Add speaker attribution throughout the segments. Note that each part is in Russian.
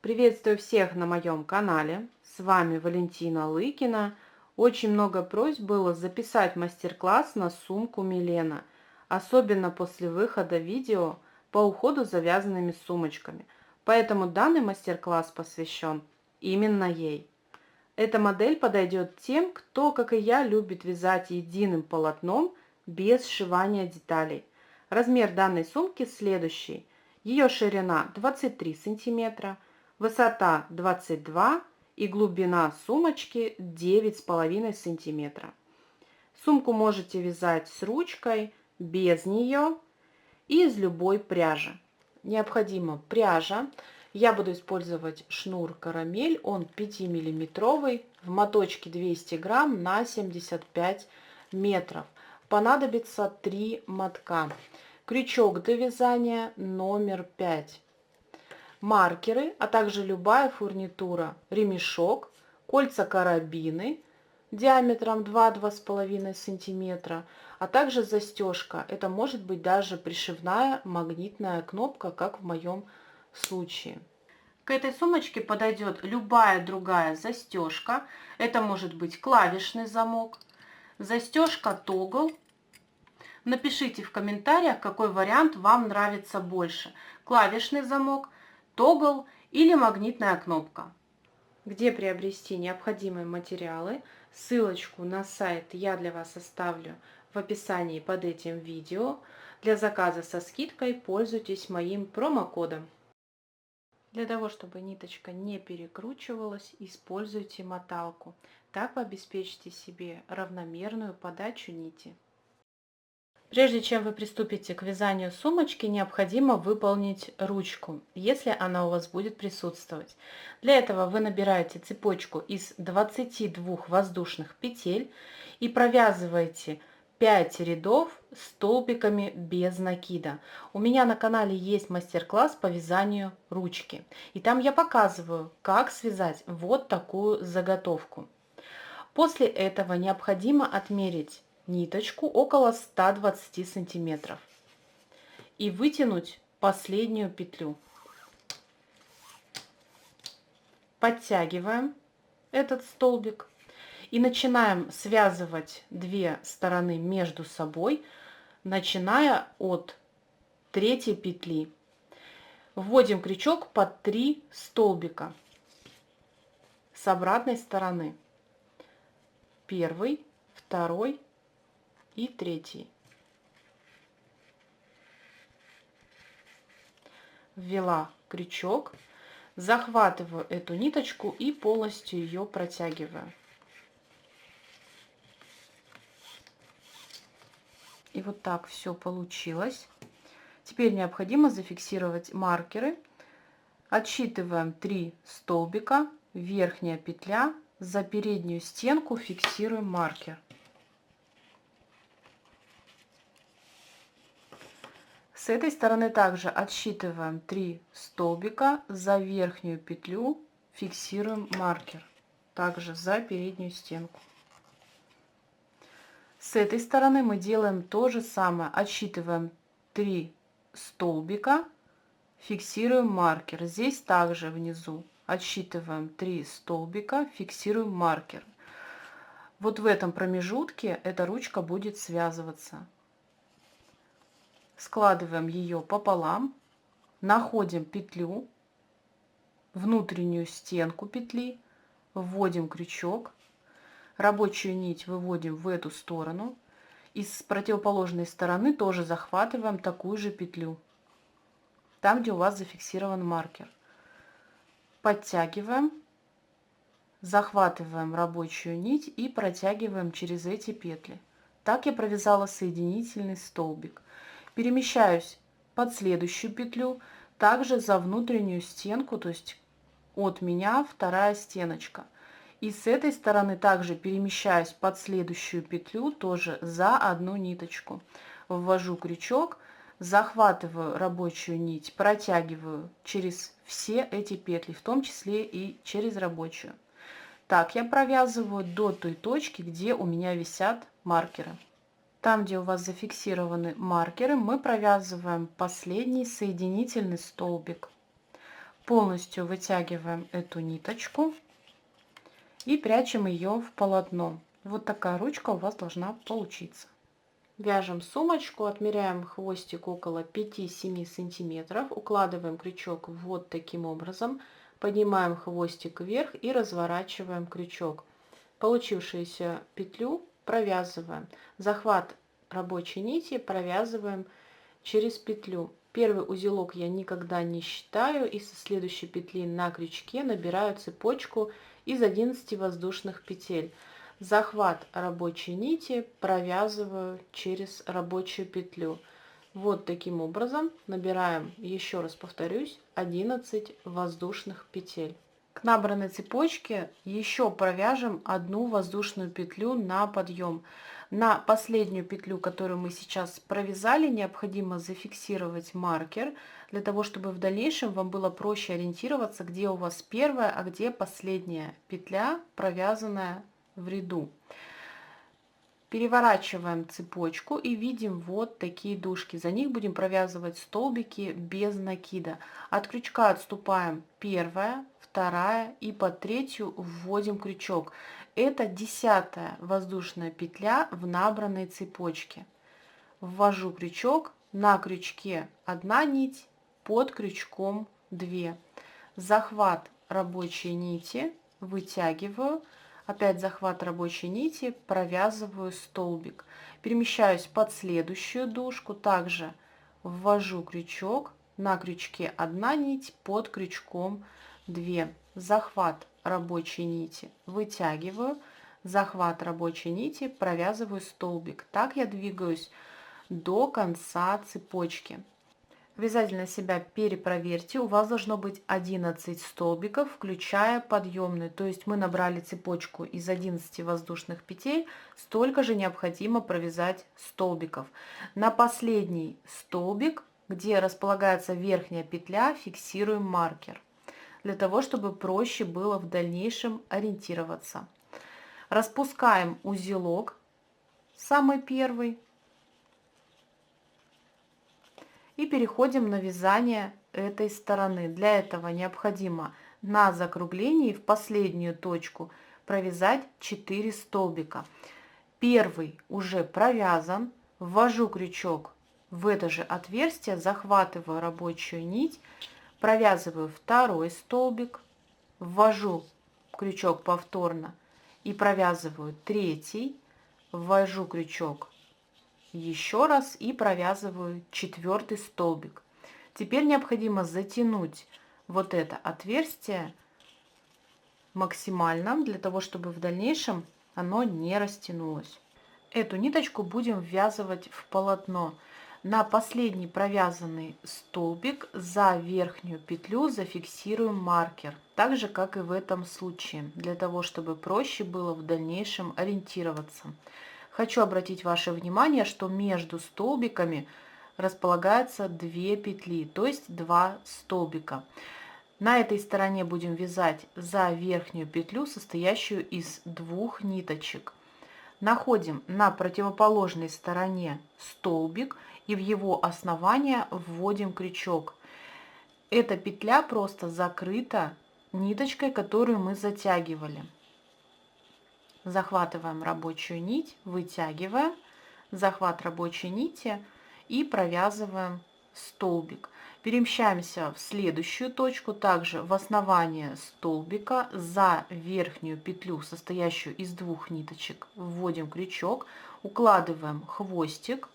Speaker 1: Приветствую всех на моем канале. С вами Валентина Лыкина. Очень много просьб было записать мастер-класс на сумку Милена, особенно после выхода видео по уходу за вязаными сумочками. Поэтому данный мастер-класс посвящен именно ей. Эта модель подойдет тем, кто, как и я, любит вязать единым полотном без сшивания деталей. Размер данной сумки следующий. Ее ширина 23 сантиметра, высота 22 и глубина сумочки 9,5 сантиметра. Сумку можете вязать с ручкой, без нее и из любой пряжи. Необходима пряжа. Я буду использовать шнур карамель, он 5-миллиметровый, в моточке 200 грамм на 75 метров. Понадобится 3 мотка. Крючок для вязания номер 5. Маркеры, а также любая фурнитура, ремешок, кольца-карабины диаметром 2-2,5 см, а также застежка. Это может быть даже пришивная магнитная кнопка, как в моем случае. К этой сумочке подойдет любая другая застежка. Это может быть клавишный замок, застежка тогл. Напишите в комментариях, какой вариант вам нравится больше. Клавишный замок, тогл или магнитная кнопка. Где приобрести необходимые материалы, ссылочку на сайт я для вас оставлю в описании под этим видео. Для заказа со скидкой пользуйтесь моим промокодом. Для того, чтобы ниточка не перекручивалась, используйте моталку. Так вы обеспечите себе равномерную подачу нити. Прежде чем вы приступите к вязанию сумочки, необходимо выполнить ручку, если она у вас будет присутствовать. Для этого вы набираете цепочку из 22 воздушных петель и провязываете 5 рядов столбиками без накида. У меня на канале есть мастер-класс по вязанию ручки. И там я показываю, как связать вот такую заготовку. После этого необходимо отмерить ниточку около 120 сантиметров и вытянуть последнюю петлю. Подтягиваем этот столбик и начинаем связывать две стороны между собой, начиная от третьей петли. Вводим крючок под 3 столбика с обратной стороны. Первый, второй и третий. Ввела крючок, захватываю эту ниточку и полностью ее протягиваю. И вот так все получилось. Теперь необходимо зафиксировать маркеры. Отсчитываем 3 столбика, верхняя петля, за переднюю стенку фиксируем маркер. С этой стороны также отсчитываем 3 столбика, за верхнюю петлю фиксируем маркер, также за переднюю стенку. С этой стороны мы делаем то же самое, отсчитываем 3 столбика, фиксируем маркер. Здесь также внизу отсчитываем 3 столбика, фиксируем маркер. Вот в этом промежутке эта ручка будет связываться. Складываем ее пополам, находим петлю, внутреннюю стенку петли, вводим крючок, рабочую нить выводим в эту сторону и с противоположной стороны тоже захватываем такую же петлю, там, где у вас зафиксирован маркер. Подтягиваем, захватываем рабочую нить и протягиваем через эти петли. Так я провязала соединительный столбик. Перемещаюсь под следующую петлю, также за внутреннюю стенку, то есть от меня вторая стеночка. И с этой стороны также перемещаюсь под следующую петлю, тоже за одну ниточку. Ввожу крючок, захватываю рабочую нить, протягиваю через все эти петли, в том числе и через рабочую. Так я провязываю до той точки, где у меня висят маркеры. Там, где у вас зафиксированы маркеры, мы провязываем последний соединительный столбик. Полностью вытягиваем эту ниточку и прячем ее в полотно. Вот такая ручка у вас должна получиться. Вяжем сумочку, отмеряем хвостик около 5-7 сантиметров, укладываем крючок вот таким образом, поднимаем хвостик вверх и разворачиваем крючок. Получившуюся петлю провязываем. Захват рабочей нити провязываем через петлю. Первый узелок я никогда не считаю, и со следующей петли на крючке набираю цепочку из 11 воздушных петель. Захват рабочей нити провязываю через рабочую петлю. Вот таким образом набираем, еще раз повторюсь, 11 воздушных петель. К набранной цепочке еще провяжем одну воздушную петлю на подъем. На последнюю петлю, которую мы сейчас провязали, необходимо зафиксировать маркер, для того, чтобы в дальнейшем вам было проще ориентироваться, где у вас первая, а где последняя петля, провязанная в ряду. Переворачиваем цепочку и видим вот такие дужки. За них будем провязывать столбики без накида. От крючка отступаем первая, вторая и под третью вводим крючок. Это 10-я воздушная петля в набранной цепочке. Ввожу крючок, на крючке 1 нить, под крючком 2. Захват рабочей нити, вытягиваю. Опять захват рабочей нити, провязываю столбик. Перемещаюсь под следующую дужку, также ввожу крючок, на крючке 1 нить, под крючком 2. Захват рабочей нити, вытягиваю, захват рабочей нити, провязываю столбик. Так я двигаюсь до конца цепочки. Обязательно себя перепроверьте. У вас должно быть 11 столбиков, включая подъемный. То есть мы набрали цепочку из 11 воздушных петель, столько же необходимо провязать столбиков. На последний столбик, где располагается верхняя петля, фиксируем маркер, для того, чтобы проще было в дальнейшем ориентироваться. Распускаем узелок, самый первый. И переходим на вязание этой стороны. Для этого необходимо на закруглении в последнюю точку провязать 4 столбика. Первый уже провязан, ввожу крючок в это же отверстие, захватываю рабочую нить, провязываю второй столбик, ввожу крючок повторно и провязываю третий, ввожу крючок еще раз и провязываю 4 столбик. Теперь необходимо затянуть вот это отверстие максимально, для того, чтобы в дальнейшем оно не растянулось. Эту ниточку будем ввязывать в полотно. На последний провязанный столбик за верхнюю петлю зафиксируем маркер, так же как и в этом случае, для того, чтобы проще было в дальнейшем ориентироваться. Хочу обратить ваше внимание, что между столбиками располагаются 2 петли, то есть 2 столбика. На этой стороне будем вязать за верхнюю петлю, состоящую из 2 ниточек. Находим на противоположной стороне столбик и в его основание вводим крючок. Эта петля просто закрыта ниточкой, которую мы затягивали. Захватываем рабочую нить, вытягиваем, захват рабочей нити и провязываем столбик. Перемещаемся в следующую точку, также в основание столбика, за верхнюю петлю, состоящую из 2 ниточек, вводим крючок, укладываем хвостик,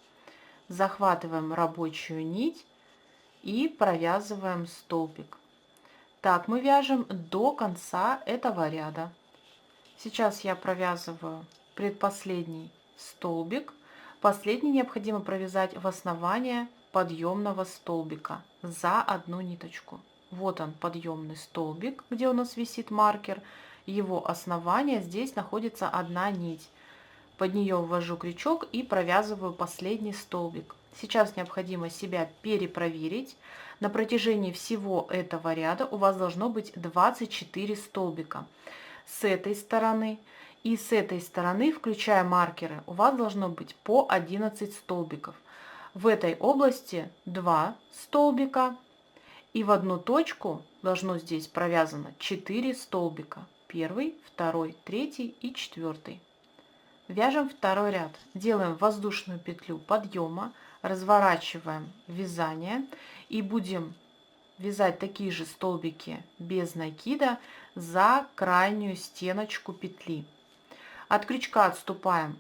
Speaker 1: захватываем рабочую нить и провязываем столбик. Так мы вяжем до конца этого ряда. Сейчас я провязываю предпоследний столбик. Последний необходимо провязать в основание подъемного столбика за 1 ниточку. Вот он, подъемный столбик, где у нас висит маркер. Его основание, здесь находится 1 нить. Под нее ввожу крючок и провязываю последний столбик. Сейчас необходимо себя перепроверить. На протяжении всего этого ряда у вас должно быть 24 столбика. С этой стороны и с этой стороны, включая маркеры, у вас должно быть по 11 столбиков. В этой области 2 столбика И в одну точку должно здесь провязано 4 столбика. Первый, второй, третий и четвертый. Вяжем второй ряд. Делаем воздушную петлю подъема, разворачиваем вязание и будем вязать такие же столбики без накида за крайнюю стеночку петли. От крючка отступаем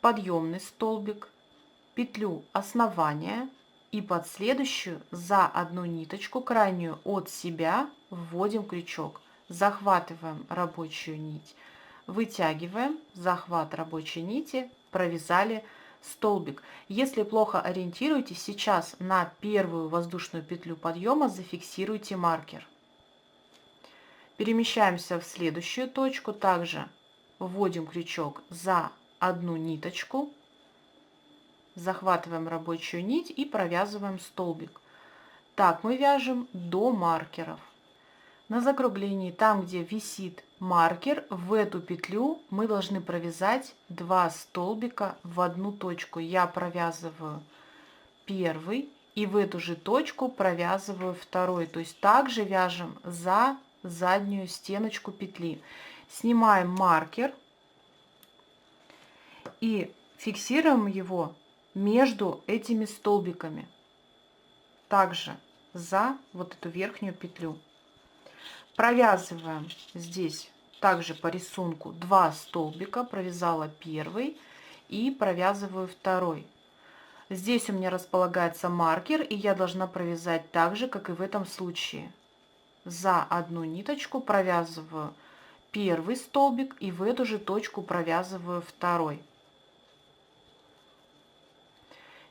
Speaker 1: подъемный столбик, петлю основания и под следующую за одну ниточку крайнюю от себя вводим крючок, захватываем рабочую нить, вытягиваем, захват рабочей нити, провязали столбик. Если плохо ориентируетесь, сейчас на первую воздушную петлю подъема зафиксируйте маркер. Перемещаемся в следующую точку, также вводим крючок за одну ниточку, захватываем рабочую нить и провязываем столбик. Так мы вяжем до маркеров. На закруглении, там где висит маркер, в эту петлю мы должны провязать 2 столбика в одну точку. Я провязываю первый и в эту же точку провязываю второй. То есть также вяжем за заднюю стеночку петли. Снимаем маркер и фиксируем его между этими столбиками. Также за вот эту верхнюю петлю. Провязываем здесь также по рисунку 2 столбика, провязала первый и провязываю второй. Здесь у меня располагается маркер, и я должна провязать так же, как и в этом случае. За одну ниточку провязываю первый столбик и в эту же точку провязываю второй.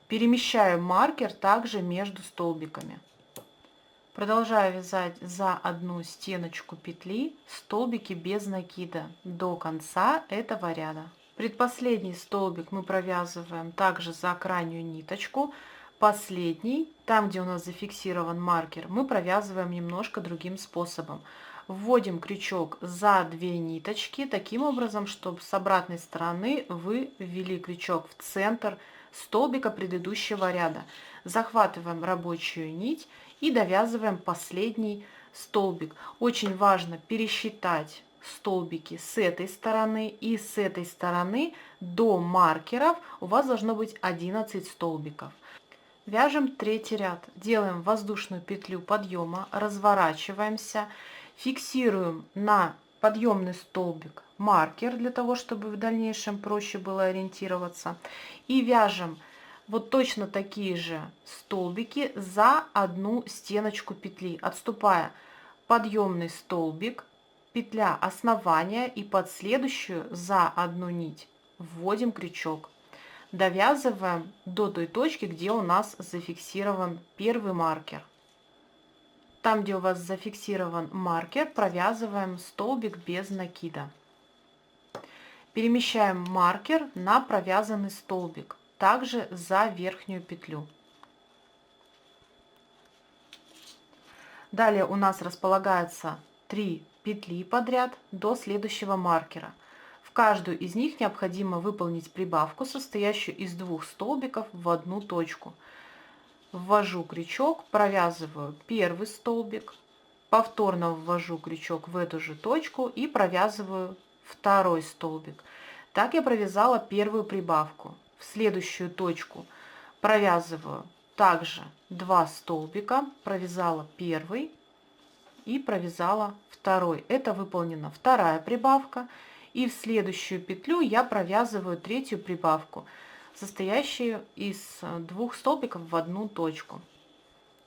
Speaker 1: Перемещаю маркер также между столбиками. Продолжаю вязать за одну стеночку петли столбики без накида до конца этого ряда. Предпоследний столбик мы провязываем также за крайнюю ниточку. Последний, там где у нас зафиксирован маркер, мы провязываем немножко другим способом. Вводим крючок за 2 ниточки, таким образом, чтобы с обратной стороны вы ввели крючок в центр столбика предыдущего ряда. Захватываем рабочую нить и довязываем последний столбик. Очень важно пересчитать столбики с этой стороны и с этой стороны до маркеров у вас должно быть 11 столбиков. Вяжем третий ряд. Делаем воздушную петлю подъема, разворачиваемся, фиксируем на подъемный столбик маркер для того, чтобы в дальнейшем проще было ориентироваться. И вяжем вот точно такие же столбики за одну стеночку петли, отступая подъемный столбик, петля основания и под следующую за одну нить вводим крючок. Довязываем до той точки, где у нас зафиксирован первый маркер. Там, где у вас зафиксирован маркер, провязываем столбик без накида. Перемещаем маркер на провязанный столбик, также за верхнюю петлю. Далее у нас располагается 3 петли подряд до следующего маркера. В каждую из них необходимо выполнить прибавку, состоящую из 2 столбиков в одну точку. Ввожу крючок, провязываю первый столбик, повторно ввожу крючок в эту же точку и провязываю второй столбик. Так я провязала первую прибавку. В следующую точку провязываю также 2 столбика, провязала первый и провязала второй. Это выполнена вторая прибавка. И в следующую петлю я провязываю третью прибавку, состоящую из 2 столбиков в одну точку.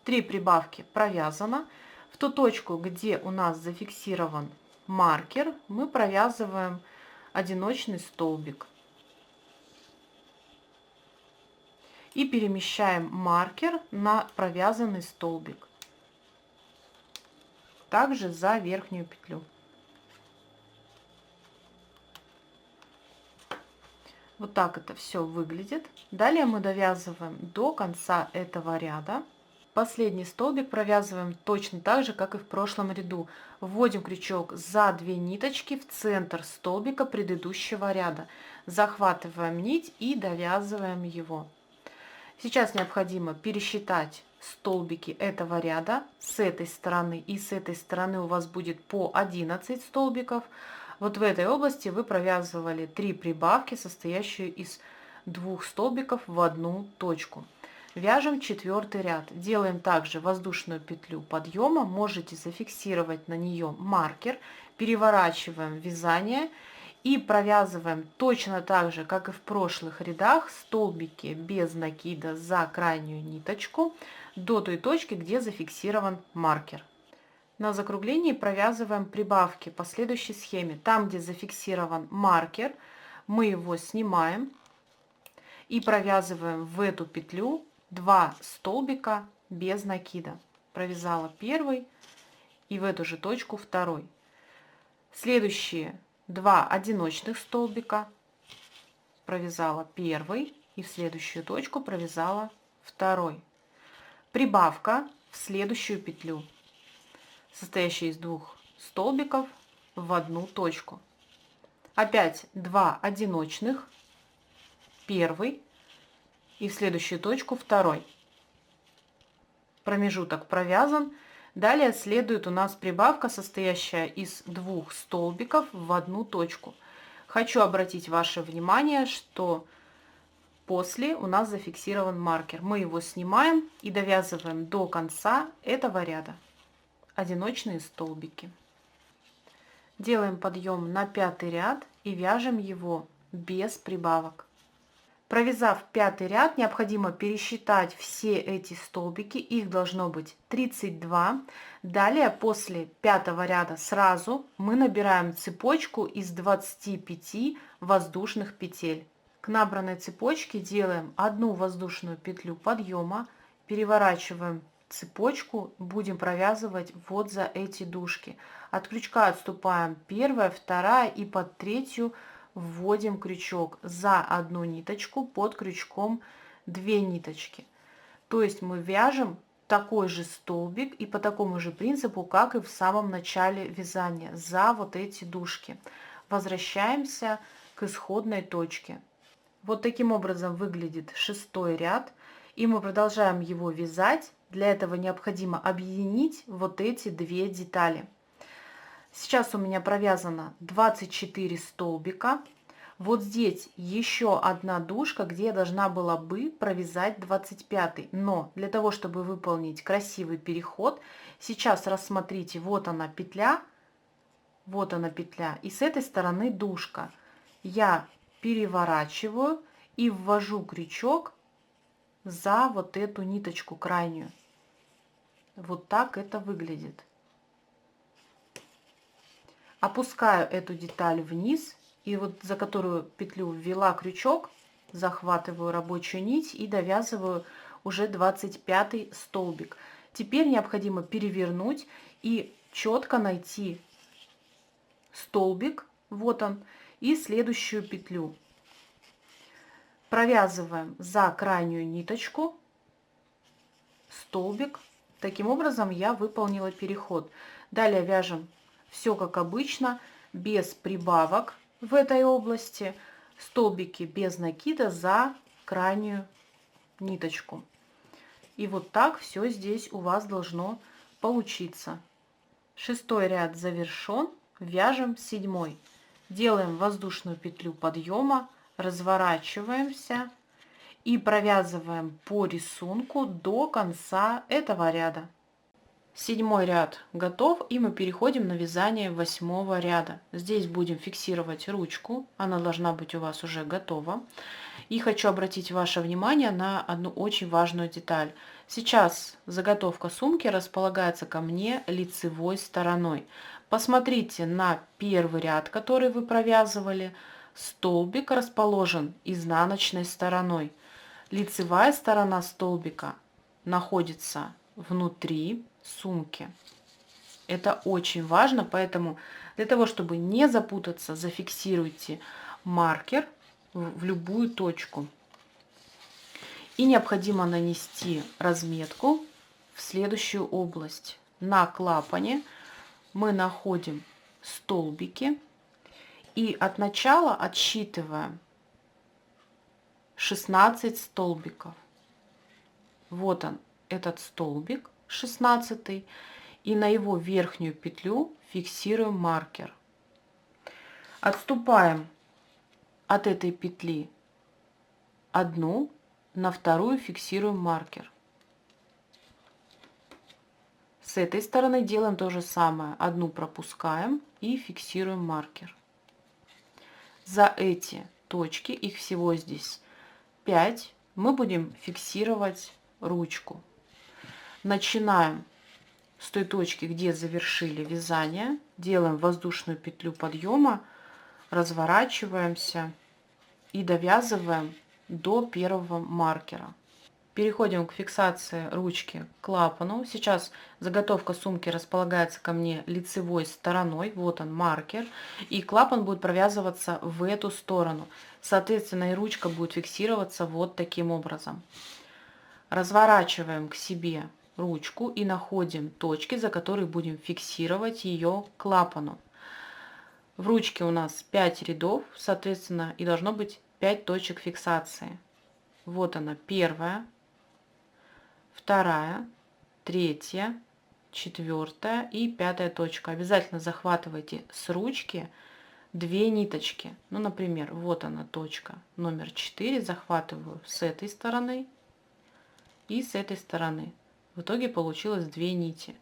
Speaker 1: 3 прибавки провязано. В ту точку, где у нас зафиксирован маркер, мы провязываем одиночный столбик. И перемещаем маркер на провязанный столбик. Также за верхнюю петлю. Вот так это все выглядит. Далее мы довязываем до конца этого ряда. Последний столбик провязываем точно так же, как и в прошлом ряду. Вводим крючок за 2 ниточки в центр столбика предыдущего ряда. Захватываем нить и довязываем его. Сейчас необходимо пересчитать столбики этого ряда с этой стороны и с этой стороны у вас будет по 11 столбиков. Вот в этой области вы провязывали 3 прибавки, состоящие из 2 столбиков в одну точку. Вяжем 4 ряд. Делаем также воздушную петлю подъема. Можете зафиксировать на нее маркер. Переворачиваем вязание и провязываем точно так же, как и в прошлых рядах, столбики без накида за крайнюю ниточку до той точки, где зафиксирован маркер. На закруглении провязываем прибавки по следующей схеме. Там, где зафиксирован маркер, мы его снимаем и провязываем в эту петлю 2 столбика без накида. Провязала первый и в эту же точку второй. Следующие 2 одиночных столбика провязала первый и в следующую точку провязала второй. Прибавка в следующую петлю, состоящая из 2 столбиков в одну точку. Опять 2 одиночных, первый и в следующую точку второй. Промежуток провязан. Далее следует у нас прибавка, состоящая из 2 столбиков в одну точку. Хочу обратить ваше внимание, что после у нас зафиксирован маркер. Мы его снимаем и довязываем до конца этого ряда. Одиночные столбики. Делаем подъем на 5 ряд и вяжем его без прибавок. Провязав 5 ряд, необходимо пересчитать все эти столбики, их должно быть 32. Далее, после 5 ряда сразу мы набираем цепочку из 25 воздушных петель. К набранной цепочке делаем одну воздушную петлю подъема, переворачиваем цепочку, будем провязывать вот за эти дужки. От крючка отступаем первая, вторая и под третью вводим крючок за одну ниточку, под крючком 2 ниточки. То есть мы вяжем такой же столбик и по такому же принципу, как и в самом начале вязания, за вот эти дужки. Возвращаемся к исходной точке. Вот таким образом выглядит 6-й ряд, и мы продолжаем его вязать. Для этого необходимо объединить вот эти 2 детали. Сейчас у меня провязано 24 столбика. Вот здесь еще одна дужка, где я должна была бы провязать 25. Но для того, чтобы выполнить красивый переход, сейчас рассмотрите, вот она петля, и с этой стороны дужка. Я переворачиваю и ввожу крючок за вот эту ниточку крайнюю. Вот так это выглядит. Опускаю эту деталь вниз и вот за которую петлю ввела крючок, захватываю рабочую нить и довязываю уже 25 столбик. Теперь необходимо перевернуть и четко найти столбик, вот он, и следующую петлю. Провязываем за крайнюю ниточку столбик. Таким образом я выполнила переход. Далее вяжем все как обычно, без прибавок в этой области, столбики без накида за крайнюю ниточку. И вот так все здесь у вас должно получиться. 6-й ряд завершен, вяжем 7-й. Делаем воздушную петлю подъема, разворачиваемся и провязываем по рисунку до конца этого ряда. 7-й ряд готов, и мы переходим на вязание 8-го ряда. Здесь будем фиксировать ручку, она должна быть у вас уже готова. И хочу обратить ваше внимание на одну очень важную деталь. Сейчас заготовка сумки располагается ко мне лицевой стороной. Посмотрите на первый ряд, который вы провязывали. Столбик расположен изнаночной стороной. Лицевая сторона столбика находится внутри сумки. Это очень важно, поэтому для того, чтобы не запутаться, зафиксируйте маркер в любую точку. И необходимо нанести разметку в следующую область. На клапане мы находим столбики и от начала отсчитываем 16 столбиков. Вот он, этот столбик 16 и на его верхнюю петлю фиксируем маркер. Отступаем от этой петли одну, на вторую фиксируем маркер. С этой стороны делаем то же самое. Одну пропускаем и фиксируем маркер. За эти точки, их всего здесь 5, мы будем фиксировать ручку. Начинаем с той точки, где завершили вязание. Делаем воздушную петлю подъема, разворачиваемся и довязываем до первого маркера. Переходим к фиксации ручки к клапану. Сейчас заготовка сумки располагается ко мне лицевой стороной. Вот он маркер. И клапан будет провязываться в эту сторону. Соответственно, и ручка будет фиксироваться вот таким образом. Разворачиваем к себе ручку и находим точки, за которые будем фиксировать ее к клапану. В ручке у нас 5 рядов, соответственно, и должно быть 5 точек фиксации. Вот она, первая, вторая, третья, четвертая и пятая точка. Обязательно захватывайте с ручки 2 ниточки. Ну, например, вот она точка номер 4. Захватываю с этой стороны и с этой стороны. В итоге получилось 2 нити.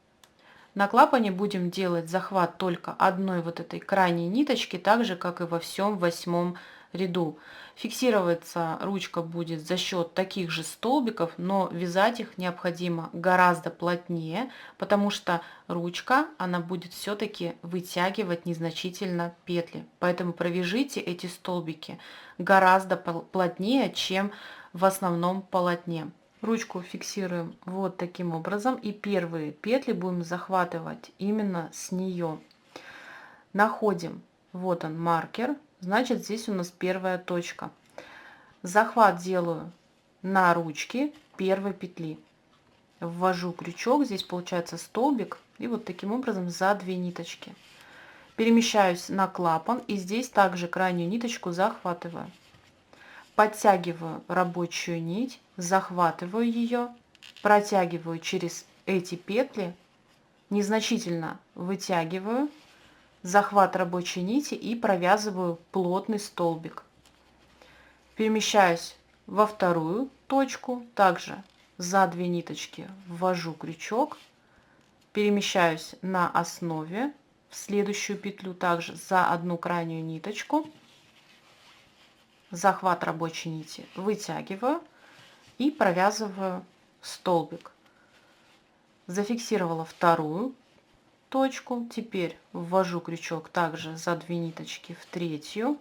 Speaker 1: На клапане будем делать захват только одной вот этой крайней ниточки, так же, как и во всем 8 ряду. Фиксироваться ручка будет за счет таких же столбиков, но вязать их необходимо гораздо плотнее, потому что ручка, она будет все-таки вытягивать незначительно петли. Поэтому провяжите эти столбики гораздо плотнее, чем в основном полотне. Ручку фиксируем вот таким образом, и первые петли будем захватывать именно с нее. Находим, вот он маркер, значит здесь у нас первая точка. Захват делаю на ручке первой петли. Ввожу крючок, здесь получается столбик, и вот таким образом за 2 ниточки. Перемещаюсь на клапан, и здесь также крайнюю ниточку захватываю. Подтягиваю рабочую нить, захватываю ее, протягиваю через эти петли, незначительно вытягиваю, захват рабочей нити и провязываю плотный столбик. Перемещаюсь во вторую точку, также за 2 ниточки ввожу крючок, перемещаюсь на основе в следующую петлю, также за одну крайнюю ниточку, захват рабочей нити вытягиваю и провязываю столбик. Зафиксировала вторую точку, теперь ввожу крючок также за 2 ниточки в третью,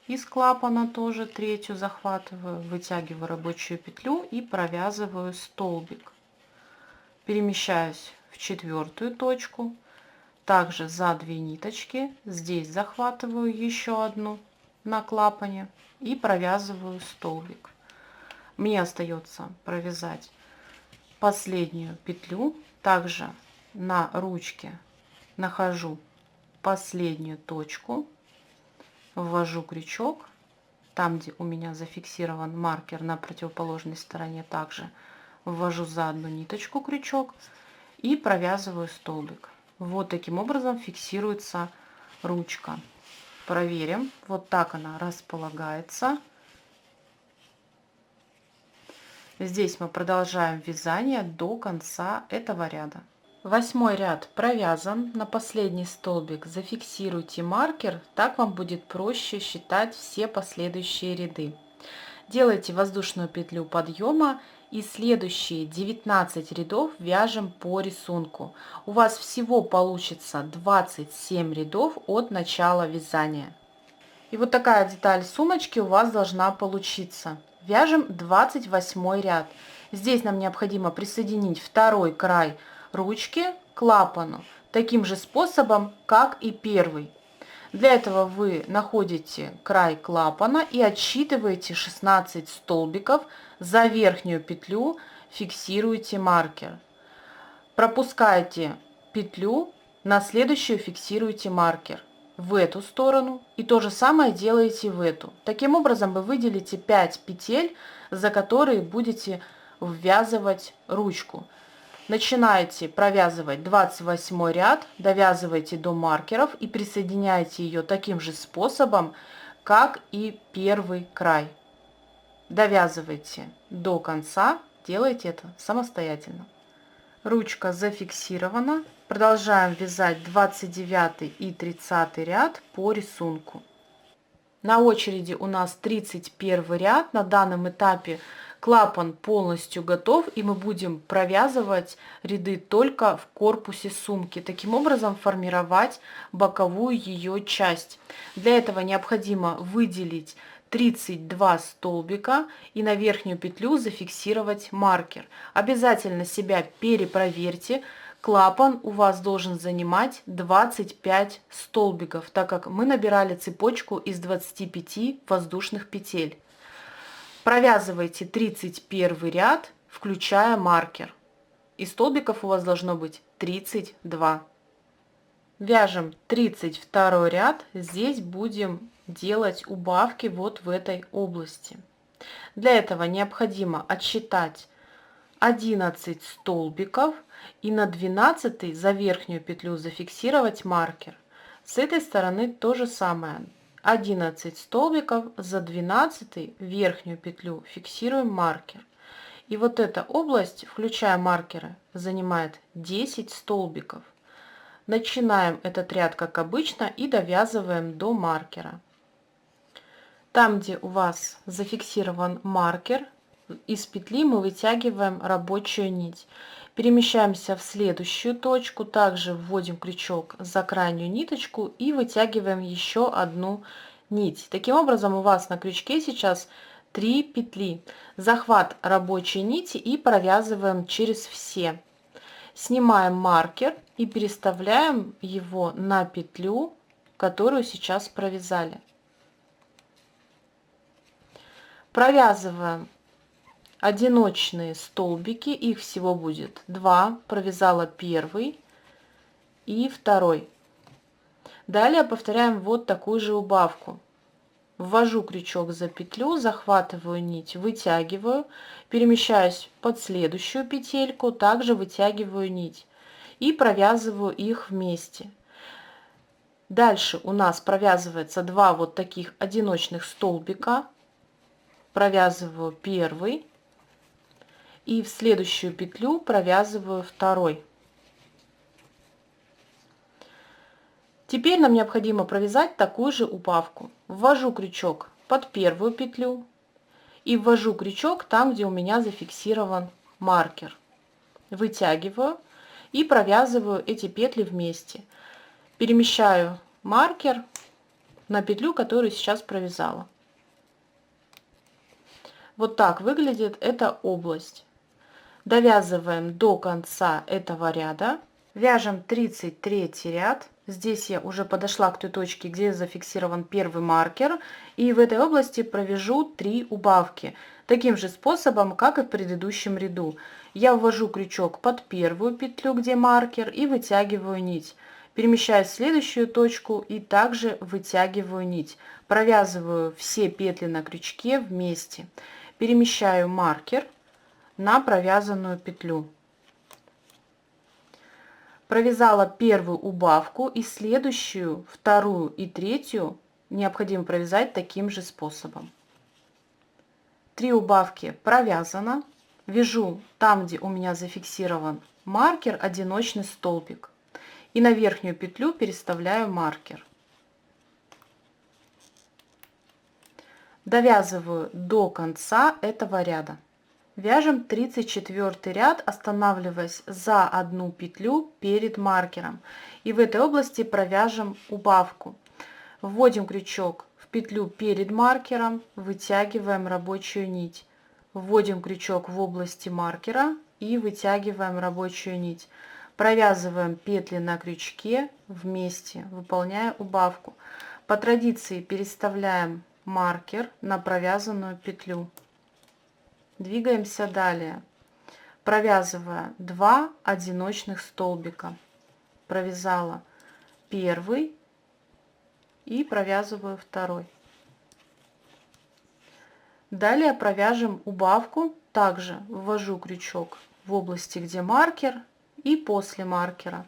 Speaker 1: из клапана тоже третью захватываю, вытягиваю рабочую петлю и провязываю столбик. Перемещаюсь в четвертую точку, также за 2 ниточки, здесь захватываю еще одну на клапане и провязываю столбик. Мне остается провязать последнюю петлю. Также на ручке нахожу последнюю точку, ввожу крючок, там где у меня зафиксирован маркер на противоположной стороне, также ввожу за одну ниточку крючок и провязываю столбик. Вот таким образом фиксируется ручка. Проверим. Вот так она располагается. Здесь мы продолжаем вязание до конца этого ряда. 8 ряд провязан. На последний столбик зафиксируйте маркер, так вам будет проще считать все последующие ряды. Делайте воздушную петлю подъема и следующие 19 рядов вяжем по рисунку. У вас всего получится 27 рядов от начала вязания. И вот такая деталь сумочки у вас должна получиться. Вяжем 28 ряд. Здесь нам необходимо присоединить второй край ручки к клапану таким же способом, как и первый. Для этого вы находите край клапана и отсчитываете 16 столбиков, за верхнюю петлю фиксируете маркер. Пропускаете петлю, на следующую фиксируете маркер в эту сторону и то же самое делаете в эту. Таким образом вы выделите 5 петель, за которые будете ввязывать ручку. Начинаете провязывать 28 ряд, довязывайте до маркеров и присоединяйте ее таким же способом, как и первый край. Довязывайте до конца, делайте это самостоятельно. Ручка зафиксирована. Продолжаем вязать 29 и 30 ряд по рисунку. На очереди у нас 31 ряд. На данном этапе клапан полностью готов, и мы будем провязывать ряды только в корпусе сумки. Таким образом формировать боковую ее часть. Для этого необходимо выделить 32 столбика и на верхнюю петлю зафиксировать маркер. Обязательно себя перепроверьте. Клапан у вас должен занимать 25 столбиков, так как мы набирали цепочку из 25 воздушных петель. Провязывайте 31 ряд, включая маркер. И столбиков у вас должно быть 32. Вяжем 32 ряд. Здесь будем делать убавки вот в этой области. Для этого необходимо отсчитать 11 столбиков и на 12 за верхнюю петлю зафиксировать маркер. С этой стороны то же самое. 11 столбиков, за 12 верхнюю петлю фиксируем маркер. И вот эта область, включая маркеры, занимает 10 столбиков. Начинаем этот ряд как обычно и довязываем до маркера. Там, где у вас зафиксирован маркер, из петли мы вытягиваем рабочую нить. Перемещаемся в следующую точку, также вводим крючок за крайнюю ниточку и вытягиваем еще одну нить. Таким образом у вас на крючке сейчас 3 петли. Захват рабочей нити и провязываем через все. Снимаем маркер и переставляем его на петлю, которую сейчас провязали. Провязываем одиночные столбики, их всего будет 2, провязала первый и второй. Далее повторяем вот такую же убавку. Ввожу крючок за петлю, захватываю нить, вытягиваю, перемещаюсь под следующую петельку, также вытягиваю нить и провязываю их вместе. Дальше у нас провязывается 2 вот таких одиночных столбика, провязываю первый и в следующую петлю провязываю второй. Теперь нам необходимо провязать такую же убавку. Ввожу крючок под первую петлю и ввожу крючок там, где у меня зафиксирован маркер. Вытягиваю и провязываю эти петли вместе. Перемещаю маркер на петлю, которую сейчас провязала. Вот так выглядит эта область. Довязываем до конца этого ряда. Вяжем 33 ряд. Здесь я уже подошла к той точке, где зафиксирован первый маркер. И в этой области провяжу 3 убавки. Таким же способом, как и в предыдущем ряду. Я ввожу крючок под первую петлю, где маркер, и вытягиваю нить. Перемещаюсь в следующую точку и также вытягиваю нить. Провязываю все петли на крючке вместе. Перемещаю маркер на провязанную петлю. Провязала первую убавку и следующую, вторую и третью необходимо провязать таким же способом. 3 убавки провязано. Вяжу там, где у меня зафиксирован маркер, одиночный столбик. И на верхнюю петлю переставляю маркер. Довязываю до конца этого ряда. Вяжем 34 ряд, останавливаясь за одну петлю перед маркером. И в этой области провяжем убавку. Вводим крючок в петлю перед маркером, вытягиваем рабочую нить. Вводим крючок в области маркера и вытягиваем рабочую нить. Провязываем петли на крючке вместе, выполняя убавку. По традиции переставляем маркер на провязанную петлю. Двигаемся далее, провязывая 2 одиночных столбика. Провязала первый и провязываю второй. Далее провяжем убавку также ввожу крючок в области, где маркер, и после маркера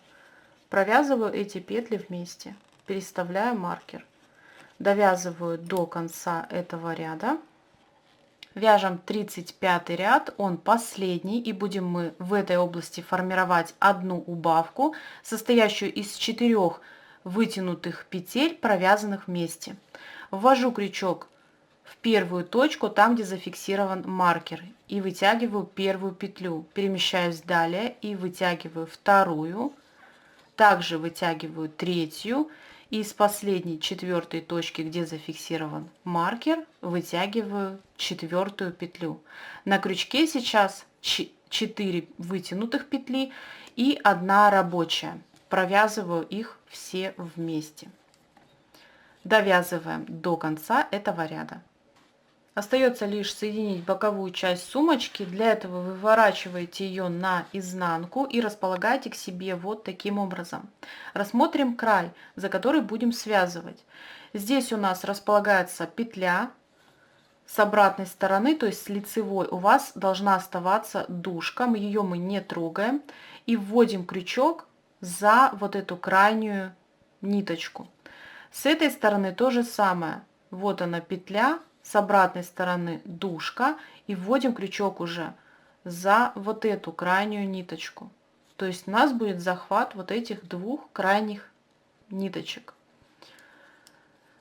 Speaker 1: провязываю эти петли вместе, переставляю маркер, довязываю до конца этого ряда. Вяжем 35 ряд, он последний, и будем мы в этой области формировать одну убавку, состоящую из 4 вытянутых петель, провязанных вместе. Ввожу крючок в первую точку, там где зафиксирован маркер, и вытягиваю первую петлю, перемещаюсь далее и вытягиваю вторую, также вытягиваю третью, и с последней 4 точки, где зафиксирован маркер, вытягиваю 4 петлю. На крючке сейчас 4 вытянутых петли и 1 рабочая. Провязываю их все вместе. Довязываем до конца этого ряда. Остается лишь соединить боковую часть сумочки. Для этого выворачиваете ее на изнанку и располагаете к себе вот таким образом. Рассмотрим край, за который будем связывать. Здесь у нас располагается петля с обратной стороны, то есть с лицевой. У вас должна оставаться дужка, ее мы не трогаем, и вводим крючок за вот эту крайнюю ниточку. С этой стороны то же самое. Вот она петля. С обратной стороны дужка, и вводим крючок уже за вот эту крайнюю ниточку. То есть у нас будет захват вот этих 2 крайних ниточек.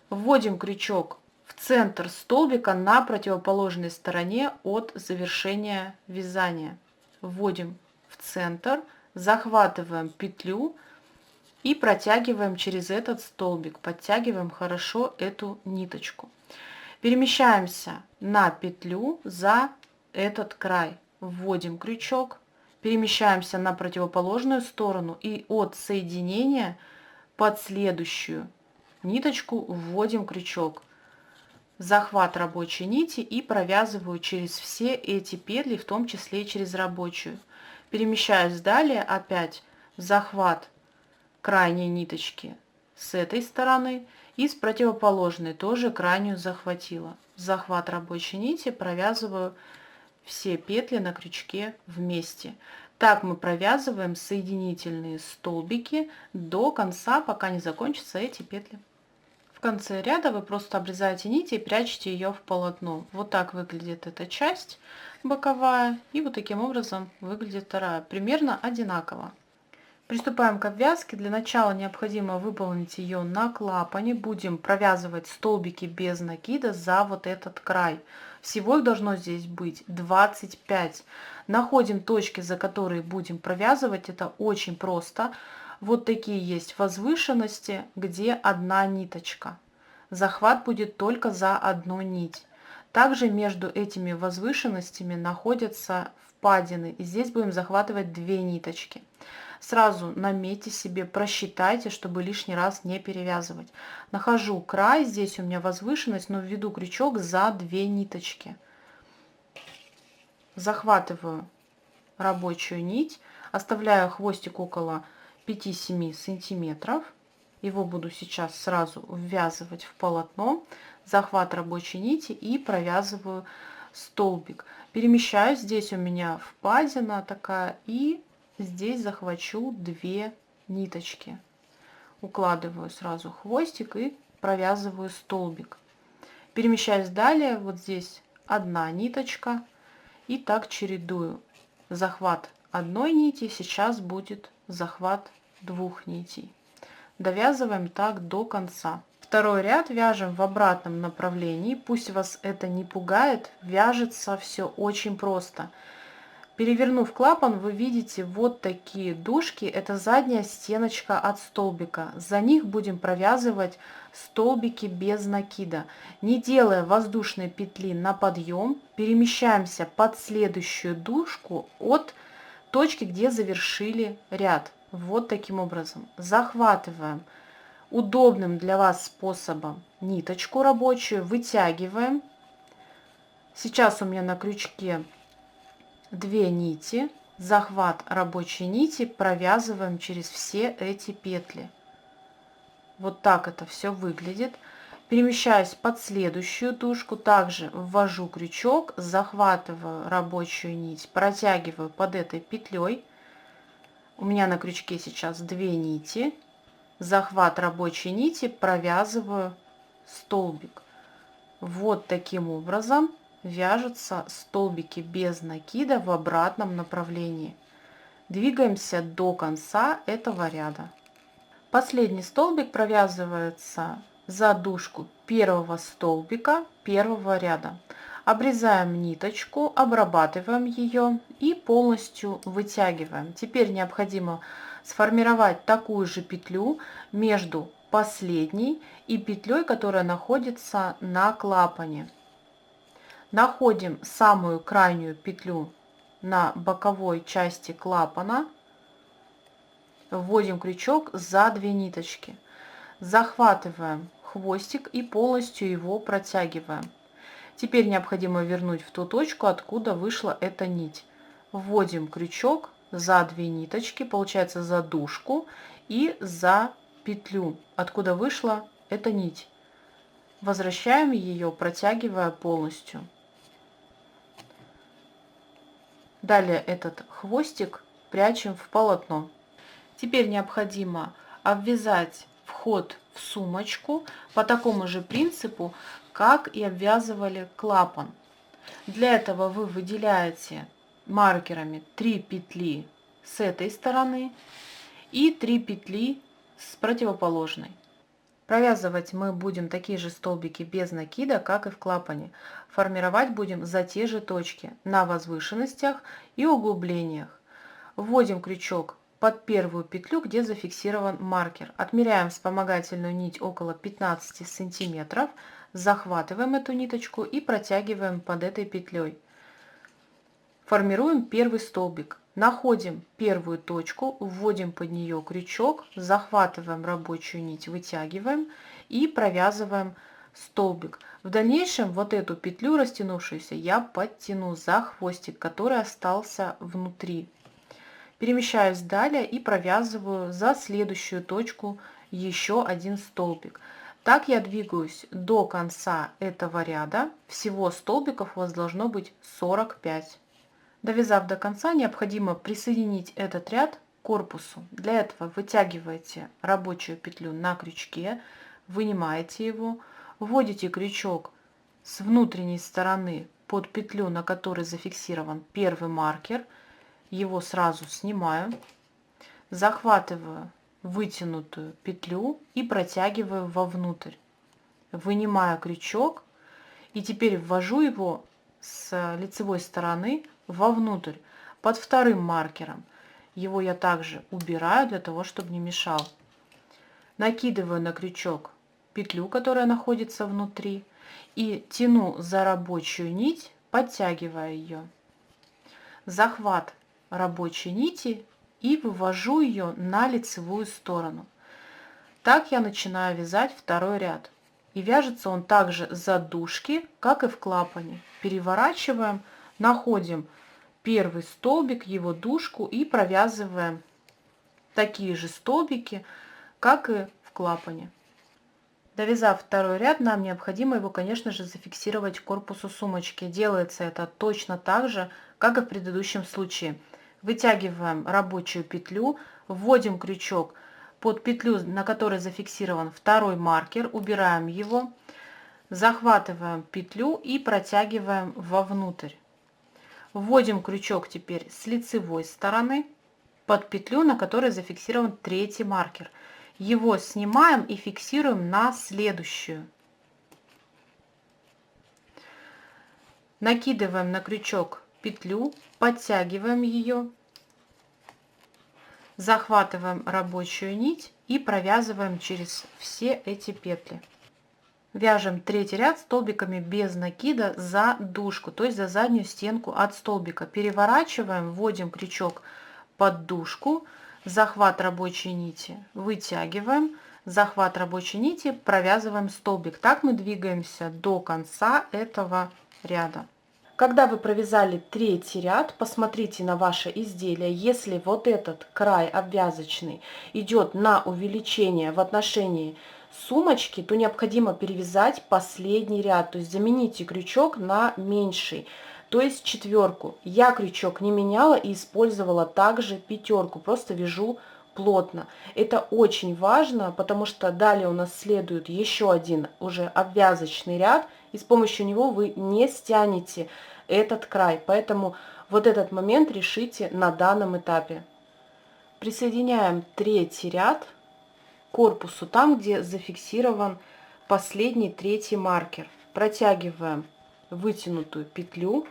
Speaker 1: Вводим крючок в центр столбика на противоположной стороне от завершения вязания. Вводим в центр, захватываем петлю и протягиваем через этот столбик, подтягиваем хорошо эту ниточку. Перемещаемся на петлю за этот край, вводим крючок, перемещаемся на противоположную сторону и от соединения под следующую ниточку вводим крючок, захват рабочей нити и провязываю через все эти петли, в том числе и через рабочую. Перемещаюсь далее опять в захват крайней ниточки с этой стороны. И с противоположной тоже крайнюю захватила. Захват рабочей нити, провязываю все петли на крючке вместе. Так мы провязываем соединительные столбики до конца, пока не закончатся эти петли. В конце ряда вы просто обрезаете нити и прячете ее в полотно. Вот так выглядит эта часть боковая, и вот таким образом выглядит вторая. Примерно одинаково. Приступаем к обвязке. Для начала необходимо выполнить ее на клапане. Будем провязывать столбики без накида за вот этот край. Всего их должно здесь быть 25. Находим точки, за которые будем провязывать. Это очень просто. Вот такие есть возвышенности, где одна ниточка. Захват будет только за одну нить. Также между этими возвышенностями находятся впадины. И здесь будем захватывать 2 ниточки. Сразу наметьте себе, просчитайте, чтобы лишний раз не перевязывать. Нахожу край, здесь у меня возвышенность, но введу крючок за 2 ниточки. Захватываю рабочую нить, оставляю хвостик около 5-7 сантиметров. Его буду сейчас сразу ввязывать в полотно. Захват рабочей нити и провязываю столбик. Перемещаюсь, здесь у меня впадина такая, и здесь захвачу 2 ниточки. Укладываю сразу хвостик и провязываю столбик. Перемещаюсь далее, вот здесь 1 ниточка, и так чередую. Захват 1 нити, сейчас будет захват 2 нитей. Довязываем так до конца. Второй ряд вяжем в обратном направлении. Пусть вас это не пугает, вяжется все очень просто. Перевернув клапан, вы видите вот такие дужки. Это задняя стеночка от столбика. За них будем провязывать столбики без накида. Не делая воздушной петли на подъем, перемещаемся под следующую дужку от точки, где завершили ряд. Вот таким образом. Захватываем удобным для вас способом ниточку рабочую, вытягиваем. Сейчас у меня на крючке 2 нити, захват рабочей нити, провязываем через все эти петли. Вот так это все выглядит. Перемещаюсь под следующую тушку, также ввожу крючок, захватываю рабочую нить, протягиваю под этой петлей. У меня на крючке сейчас 2 нити. Захват рабочей нити, провязываю столбик. Вот таким образом вяжутся столбики без накида в обратном направлении. Двигаемся до конца этого ряда. Последний столбик провязывается за дужку первого столбика первого ряда. Обрезаем ниточку, обрабатываем ее и полностью вытягиваем. Теперь необходимо сформировать такую же петлю между последней и петлей, которая находится на клапане. Находим самую крайнюю петлю на боковой части клапана, вводим крючок за 2 ниточки, захватываем хвостик и полностью его протягиваем. Теперь необходимо вернуть в ту точку, откуда вышла эта нить. Вводим крючок за 2 ниточки, получается за дужку и за петлю, откуда вышла эта нить. Возвращаем ее, протягивая полностью. Далее этот хвостик прячем в полотно. Теперь необходимо обвязать вход в сумочку по такому же принципу, как и обвязывали клапан. Для этого вы выделяете маркерами 3 петли с этой стороны и 3 петли с противоположной. Провязывать мы будем такие же столбики без накида, как и в клапане. Формировать будем за те же точки на возвышенностях и углублениях. Вводим крючок под первую петлю, где зафиксирован маркер. Отмеряем вспомогательную нить около 15 сантиметров, захватываем эту ниточку и протягиваем под этой петлей. Формируем первый столбик. Находим первую точку, вводим под нее крючок, захватываем рабочую нить, вытягиваем и провязываем столбик. В дальнейшем вот эту петлю растянувшуюся я подтяну за хвостик, который остался внутри. Перемещаюсь далее и провязываю за следующую точку еще один столбик. Так я двигаюсь до конца этого ряда. Всего столбиков у вас должно быть 45. Довязав до конца, необходимо присоединить этот ряд к корпусу. Для этого вытягиваете рабочую петлю на крючке, вынимаете его, вводите крючок с внутренней стороны под петлю, на которой зафиксирован первый маркер, его сразу снимаю, захватываю вытянутую петлю и протягиваю вовнутрь. Вынимаю крючок и теперь ввожу его с лицевой стороны вовнутрь, под вторым маркером. Его я также убираю для того, чтобы не мешал. Накидываю на крючок петлю, которая находится внутри, и тяну за рабочую нить, подтягивая ее. Захват рабочей нити и вывожу ее на лицевую сторону. Так я начинаю вязать второй ряд. И вяжется он также за дужки, как и в клапане. Переворачиваем, находим первый столбик, его дужку и провязываем такие же столбики, как и в клапане. Довязав второй ряд, нам необходимо его, конечно же, зафиксировать к корпусу сумочки. Делается это точно так же, как и в предыдущем случае. Вытягиваем рабочую петлю, вводим крючок под петлю, на которой зафиксирован второй маркер, убираем его, захватываем петлю и протягиваем вовнутрь. Вводим крючок теперь с лицевой стороны под петлю, на которой зафиксирован третий маркер. Его снимаем и фиксируем на следующую. Накидываем на крючок петлю, подтягиваем ее, захватываем рабочую нить и провязываем через все эти петли. Вяжем третий ряд столбиками без накида за дужку, то есть за заднюю стенку от столбика. Переворачиваем, вводим крючок под дужку, захват рабочей нити, вытягиваем, захват рабочей нити, провязываем столбик. Так мы двигаемся до конца этого ряда. Когда вы провязали третий ряд, посмотрите на ваше изделие. Если вот этот край обвязочный идет на увеличение в отношении сумочки, то необходимо перевязать последний ряд, то есть замените крючок на меньший, то есть четверку. Я крючок не меняла и использовала также пятерку, просто вяжу плотно. Это очень важно, потому что далее у нас следует еще один уже обвязочный ряд, и с помощью него вы не стянете этот край. Поэтому вот этот момент решите на данном этапе. Присоединяем третий ряд к корпусу, там, где зафиксирован последний третий маркер. Протягиваем вытянутую петлю.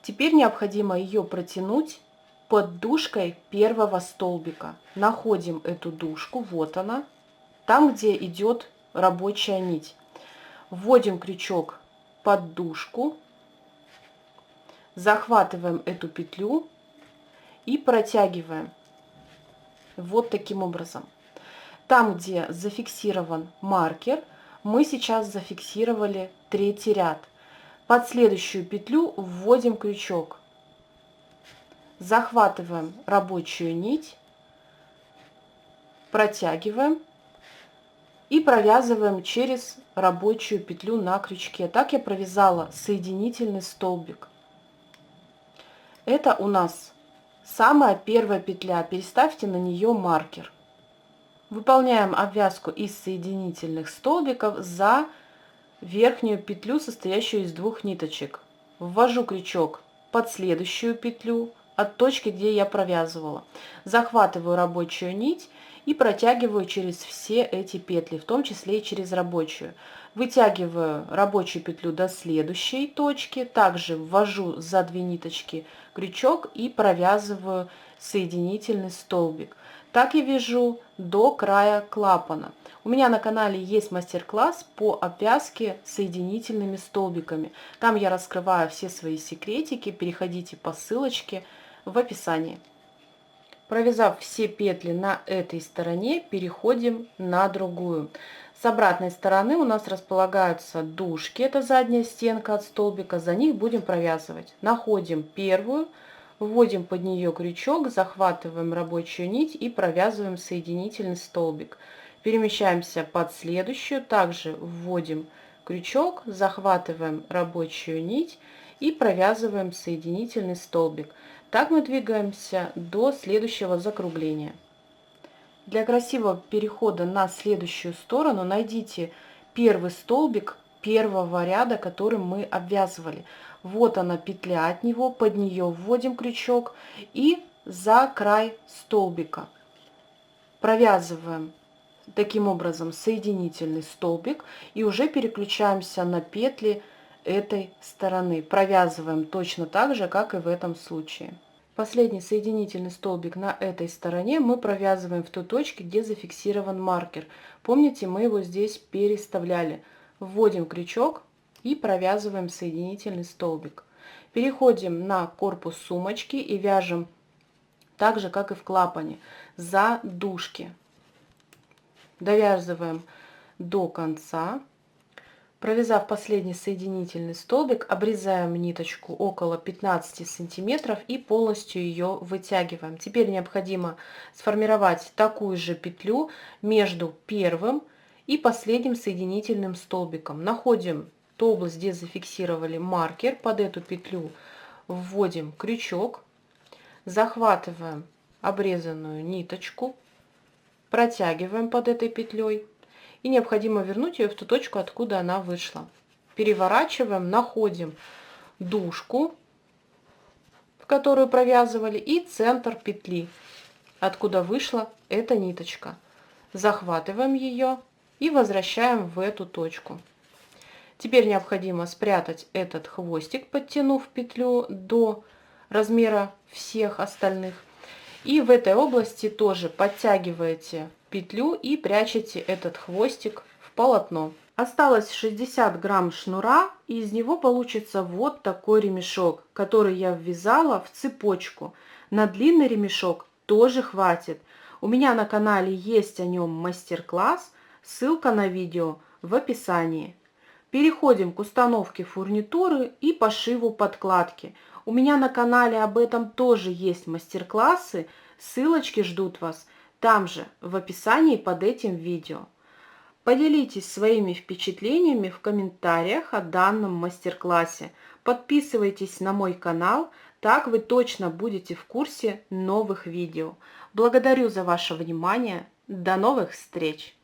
Speaker 1: Теперь необходимо ее протянуть под дужкой первого столбика. Находим эту дужку, вот она, там, где идет рабочая нить. Вводим крючок под дужку, захватываем эту петлю и протягиваем вот таким образом. Там, где зафиксирован маркер, мы сейчас зафиксировали третий ряд. Под следующую петлю вводим крючок, захватываем рабочую нить, протягиваем и провязываем через рабочую петлю на крючке. Так я провязала соединительный столбик. Это у нас самая первая петля. Переставьте на нее маркер. Выполняем обвязку из соединительных столбиков за верхнюю петлю, состоящую из двух ниточек. Ввожу крючок под следующую петлю от точки, где я провязывала. Захватываю рабочую нить и протягиваю через все эти петли, в том числе и через рабочую. Вытягиваю рабочую петлю до следующей точки, также ввожу за две ниточки крючок и провязываю соединительный столбик. Так я вяжу до края клапана. У меня на канале есть мастер-класс по обвязке соединительными столбиками. Там я раскрываю все свои секретики, переходите по ссылочке в описании. Провязав все петли на этой стороне, переходим на другую. С обратной стороны у нас располагаются дужки, это задняя стенка от столбика, за них будем провязывать. Находим первую, вводим под нее крючок, захватываем рабочую нить и провязываем соединительный столбик. Перемещаемся под следующую, также вводим крючок, захватываем рабочую нить и провязываем соединительный столбик. Так мы двигаемся до следующего закругления. Для красивого перехода на следующую сторону найдите первый столбик первого ряда, которым мы обвязывали. Вот она петля от него, под нее вводим крючок и за край столбика провязываем таким образом соединительный столбик и уже переключаемся на петли этой стороны. Провязываем точно так же, как и в этом случае. Последний соединительный столбик на этой стороне мы провязываем в той точке, где зафиксирован маркер. Помните, мы его здесь переставляли. Вводим крючок и провязываем соединительный столбик. Переходим на корпус сумочки и вяжем так же, как и в клапане, за дужки. Довязываем до конца. Провязав последний соединительный столбик, обрезаем ниточку около 15 сантиметров и полностью ее вытягиваем. Теперь необходимо сформировать такую же петлю между первым и последним соединительным столбиком. Находим ту область, где зафиксировали маркер, под эту петлю вводим крючок, захватываем обрезанную ниточку, протягиваем под этой петлей. И необходимо вернуть ее в ту точку, откуда она вышла. Переворачиваем, находим дужку, в которую провязывали, и центр петли, откуда вышла эта ниточка. Захватываем ее и возвращаем в эту точку. Теперь необходимо спрятать этот хвостик, подтянув петлю до размера всех остальных. И в этой области тоже подтягиваете петлю и прячете этот хвостик в полотно. Осталось 60 грамм шнура, и из него получится вот такой ремешок, который я ввязала в цепочку. На длинный ремешок тоже хватит. У меня на канале есть о нем мастер-класс, ссылка на видео в описании. Переходим к установке фурнитуры и пошиву подкладки. У меня на канале об этом тоже есть мастер-классы, ссылочки ждут вас. там же, в описании под этим видео. Поделитесь своими впечатлениями в комментариях о данном мастер-классе. Подписывайтесь на мой канал, так вы точно будете в курсе новых видео. Благодарю за ваше внимание. До новых встреч!